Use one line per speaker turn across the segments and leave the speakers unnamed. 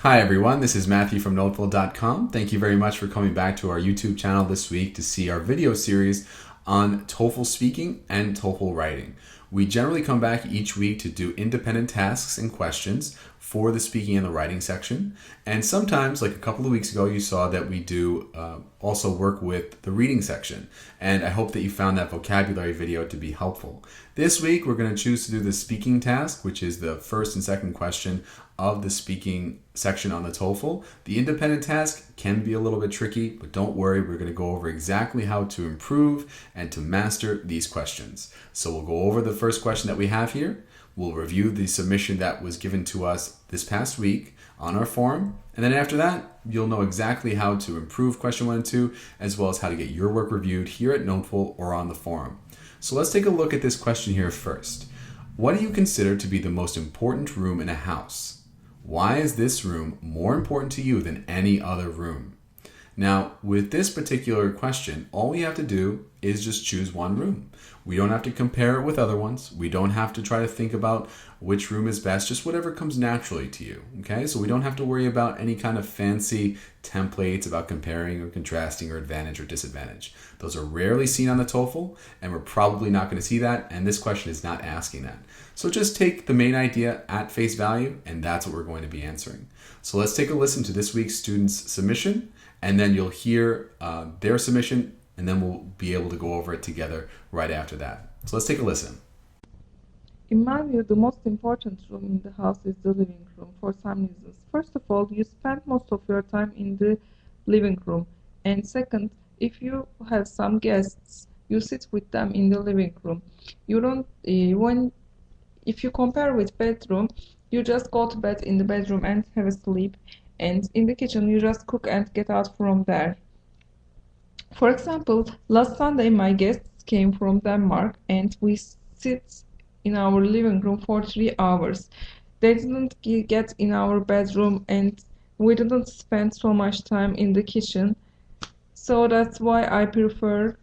Hi everyone, this is Matthew from NoteFull.com. Thank you very much for coming back to our YouTube channel this week to see our video series on TOEFL speaking and TOEFL writing. We generally come back each week to do independent tasks and questions for the speaking and the writing section. And sometimes, like a couple of weeks ago, you saw that we do also work with the reading section. And I hope that you found that vocabulary video to be helpful. This week, we're going to choose to do the speaking task, which is the first and second question of the speaking section on the TOEFL. The independent task can be a little bit tricky, but don't worry, we're going to go over exactly how to improve and to master these questions. So we'll go over the first question that we have here. We'll review the submission that was given to us this past week on our forum. And then after that, you'll know exactly how to improve question 1 and 2, as well as how to get your work reviewed here at NoteFull or on the forum. So let's take a look at this question here first. What do you consider to be the most important room in a house? Why is this room more important to you than any other room? Now, with this particular question, all we have to do is just choose one room. We don't have to compare it with other ones. We don't have to try to think about which room is best, just whatever comes naturally to you, okay? So we don't have to worry about any kind of fancy templates about comparing or contrasting or advantage or disadvantage. Those are rarely seen on the TOEFL, and we're probably not going to see that, and this question is not asking that. So just take the main idea at face value, and that's what we're going to be answering. So let's take a listen to this week's student's submission, and then you'll hear their submission, and then we'll be able to go over it together right after that. So let's take a listen.
In my view, the most important room in the house is the living room for some reasons. First of all, you spend most of your time in the living room. And second, if you have some guests, you sit with them in the living room. You don't, if you compare with bedroom, you just go to bed in the bedroom and have a sleep. And in the kitchen, you just cook and get out from there. For example, last Sunday, my guests came from Denmark and we sit in our living room for 3 hours. They didn't get in our bedroom and we didn't spend so much time in the kitchen. So that's why I prefer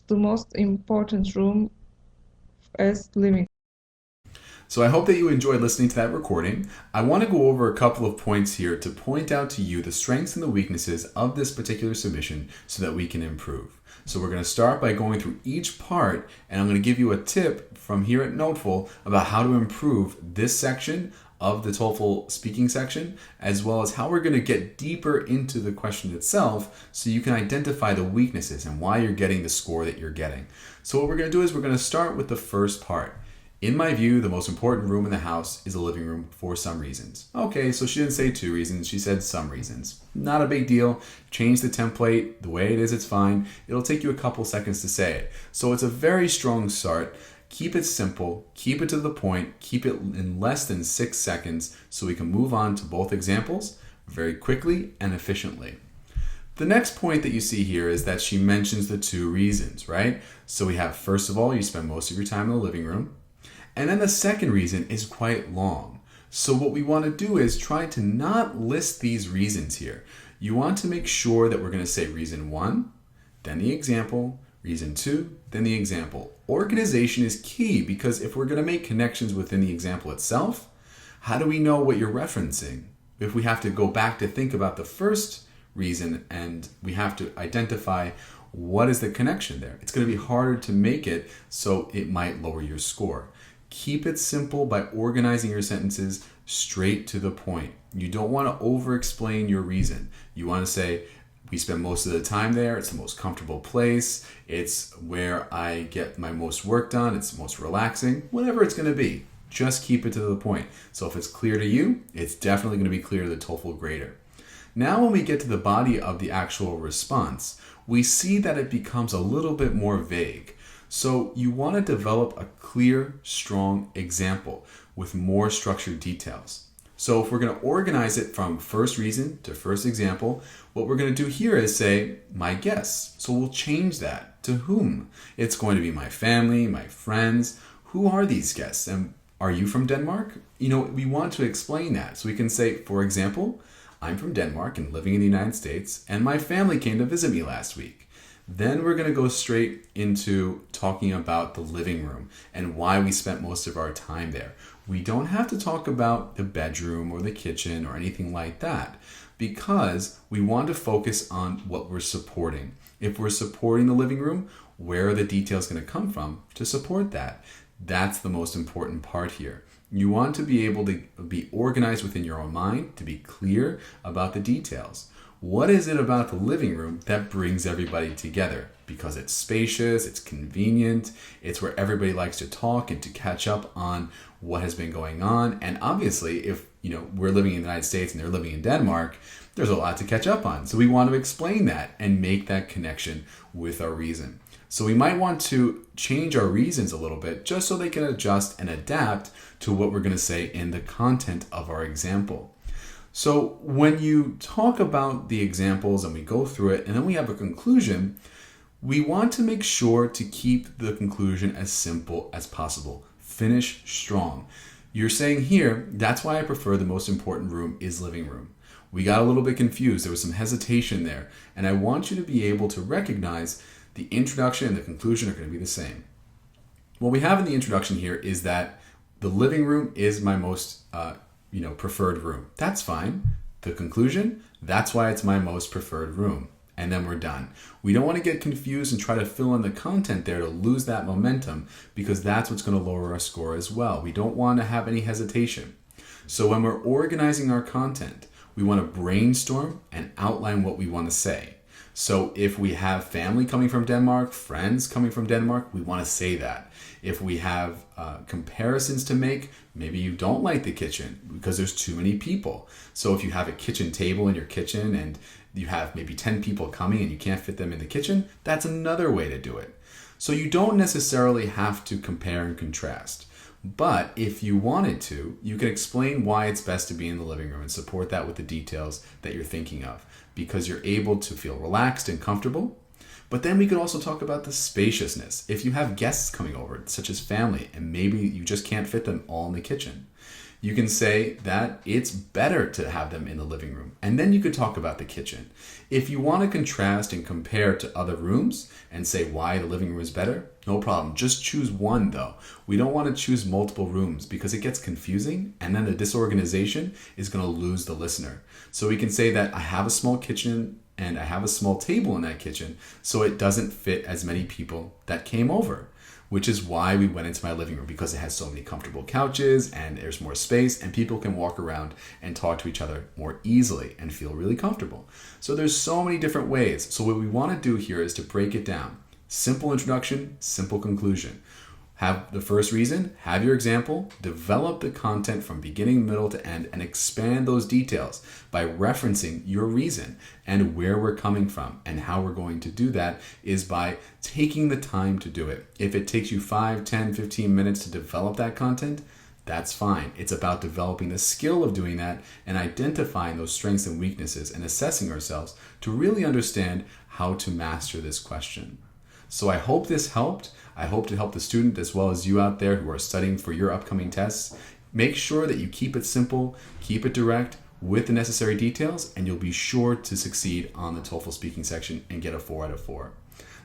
the most important room as living room.
So I hope that you enjoyed listening to that recording. I want to go over a couple of points here to point out to you the strengths and the weaknesses of this particular submission so that we can improve. So we're going to start by going through each part, and I'm going to give you a tip from here at NoteFull about how to improve this section of the TOEFL speaking section, as well as how we're going to get deeper into the question itself so you can identify the weaknesses and why you're getting the score that you're getting. So what we're going to do is we're going to start with the first part. In my view, the most important room in the house is the living room for some reasons. Okay, so she didn't say 2 reasons, she said some reasons. Not a big deal. Change the template. The way it is, it's fine. It'll take you a couple seconds to say it. So it's a very strong start. Keep it simple, keep it to the point, keep it in less than 6 seconds so we can move on to both examples very quickly and efficiently. The next point that you see here is that she mentions the 2 reasons, right? So we have, first of all, you spend most of your time in the living room. And then the second reason is quite long. So what we want to do is try to not list these reasons here. You want to make sure that we're going to say reason 1, then the example, reason 2, then the example. Organization is key because if we're going to make connections within the example itself, how do we know what you're referencing? If we have to go back to think about the first reason and we have to identify what is the connection there, it's going to be harder to make it, so it might lower your score. Keep it simple by organizing your sentences straight to the point. You don't want to over-explain your reason. You want to say, we spend most of the time there, it's the most comfortable place, it's where I get my most work done, it's most relaxing, whatever it's going to be. Just keep it to the point. So if it's clear to you, it's definitely going to be clear to the TOEFL grader. Now when we get to the body of the actual response, we see that it becomes a little bit more vague. So you want to develop a clear, strong example with more structured details. So if we're going to organize it from first reason to first example, what we're going to do here is say, my guests. So we'll change that to whom. It's going to be my family, my friends. Who are these guests? And are you from Denmark? We want to explain that. So we can say, for example, I'm from Denmark and living in the United States, and my family came to visit me last week. Then we're going to go straight into talking about the living room and why we spent most of our time there. We don't have to talk about the bedroom or the kitchen or anything like that, because we want to focus on what we're supporting. If we're supporting the living room, where are the details going to come from to support that? That's the most important part here. You want to be able to be organized within your own mind, to be clear about the details. What is it about the living room that brings everybody together? Because it's spacious, it's convenient, it's where everybody likes to talk and to catch up on what has been going on. And obviously, if we're living in the United States and they're living in Denmark, there's a lot to catch up on. So we want to explain that and make that connection with our reason. So we might want to change our reasons a little bit just so they can adjust and adapt to what we're going to say in the content of our example. So when you talk about the examples and we go through it and then we have a conclusion, we want to make sure to keep the conclusion as simple as possible. Finish strong. You're saying here, that's why I prefer the most important room is living room. We got a little bit confused. There was some hesitation there. And I want you to be able to recognize the introduction and the conclusion are going to be the same. What we have in the introduction here is that the living room is my most preferred room. That's fine. The conclusion, that's why it's my most preferred room. And then we're done. We don't want to get confused and try to fill in the content there to lose that momentum, because that's what's going to lower our score as well. We don't want to have any hesitation. So when we're organizing our content, we want to brainstorm and outline what we want to say. So if we have family coming from Denmark, friends coming from Denmark, we want to say that. If we have comparisons to make, maybe you don't like the kitchen because there's too many people. So if you have a kitchen table in your kitchen and you have maybe 10 people coming and you can't fit them in the kitchen, that's another way to do it. So you don't necessarily have to compare and contrast. But if you wanted to, you can explain why it's best to be in the living room and support that with the details that you're thinking of, because you're able to feel relaxed and comfortable. But then we could also talk about the spaciousness. If you have guests coming over, such as family, and maybe you just can't fit them all in the kitchen, you can say that it's better to have them in the living room. And then you could talk about the kitchen. If you want to contrast and compare to other rooms and say why the living room is better, no problem. Just choose one though. We don't want to choose multiple rooms because it gets confusing and then the disorganization is going to lose the listener. So we can say that I have a small kitchen and I have a small table in that kitchen, so it doesn't fit as many people that came over, which is why we went into my living room, because it has so many comfortable couches and there's more space and people can walk around and talk to each other more easily and feel really comfortable. So there's so many different ways. So what we want to do here is to break it down. Simple introduction, simple conclusion. Have the first reason, have your example, develop the content from beginning, middle to end, and expand those details by referencing your reason and where we're coming from. And how we're going to do that is by taking the time to do it. If it takes you 5, 10, 15 minutes to develop that content, that's fine. It's about developing the skill of doing that and identifying those strengths and weaknesses and assessing ourselves to really understand how to master this question. So I hope this helped. I hope to help the student as well as you out there who are studying for your upcoming tests. Make sure that you keep it simple, keep it direct with the necessary details, and you'll be sure to succeed on the TOEFL speaking section and get a 4 out of 4.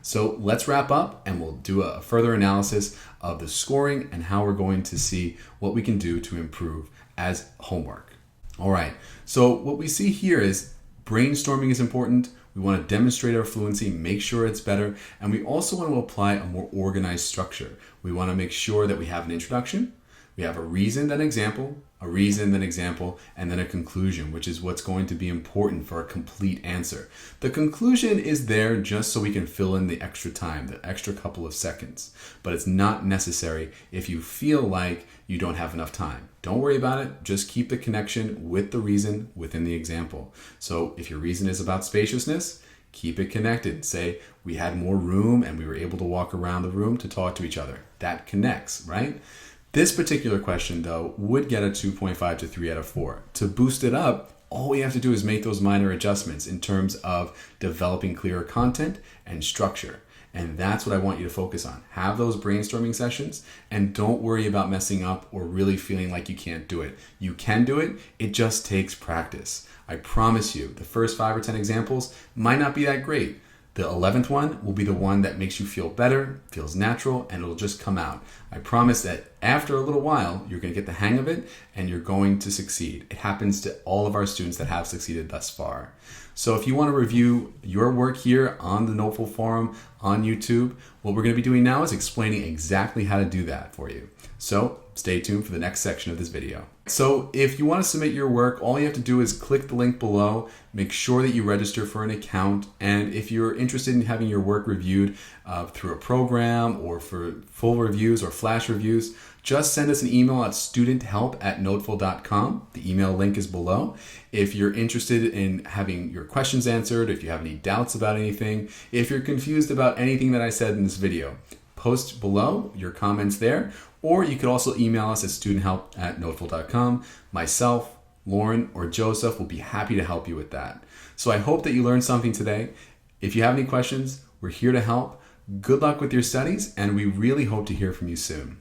So let's wrap up and we'll do a further analysis of the scoring and how we're going to see what we can do to improve as homework. All right, so what we see here is brainstorming is important. We want to demonstrate our fluency, make sure it's better, and we also want to apply a more organized structure. We want to make sure that we have an introduction, we have a reason, then example, a reason, then example, and then a conclusion, which is what's going to be important for a complete answer. The conclusion is there just so we can fill in the extra time, the extra couple of seconds, but it's not necessary if you feel like you don't have enough time. Don't worry about it. Just keep the connection with the reason within the example. So if your reason is about spaciousness, keep it connected. Say, we had more room and we were able to walk around the room to talk to each other. That connects, right? This particular question, though, would get a 2.5 to 3 out of 4. To boost it up, all we have to do is make those minor adjustments in terms of developing clearer content and structure. And that's what I want you to focus on. Have those brainstorming sessions and don't worry about messing up or really feeling like you can't do it. You can do it. It just takes practice. I promise you, the first 5 or 10 examples might not be that great. The 11th one will be the one that makes you feel better, feels natural, and it'll just come out. I promise that after a little while, you're going to get the hang of it and you're going to succeed. It happens to all of our students that have succeeded thus far. So if you want to review your work here on the NoteFull forum on YouTube, what we're going to be doing now is explaining exactly how to do that for you. So stay tuned for the next section of this video. So if you want to submit your work, all you have to do is click the link below, make sure that you register for an account, and if you're interested in having your work reviewed through a program or for full reviews or flash reviews, just send us an email at studenthelp@notefull.com. The email link is below. If you're interested in having your questions answered, if you have any doubts about anything, if you're confused about anything that I said in this video, post below your comments there, or you could also email us at studenthelp@notefull.com. Myself, Lauren, or Joseph will be happy to help you with that. So I hope that you learned something today. If you have any questions, we're here to help. Good luck with your studies, and we really hope to hear from you soon.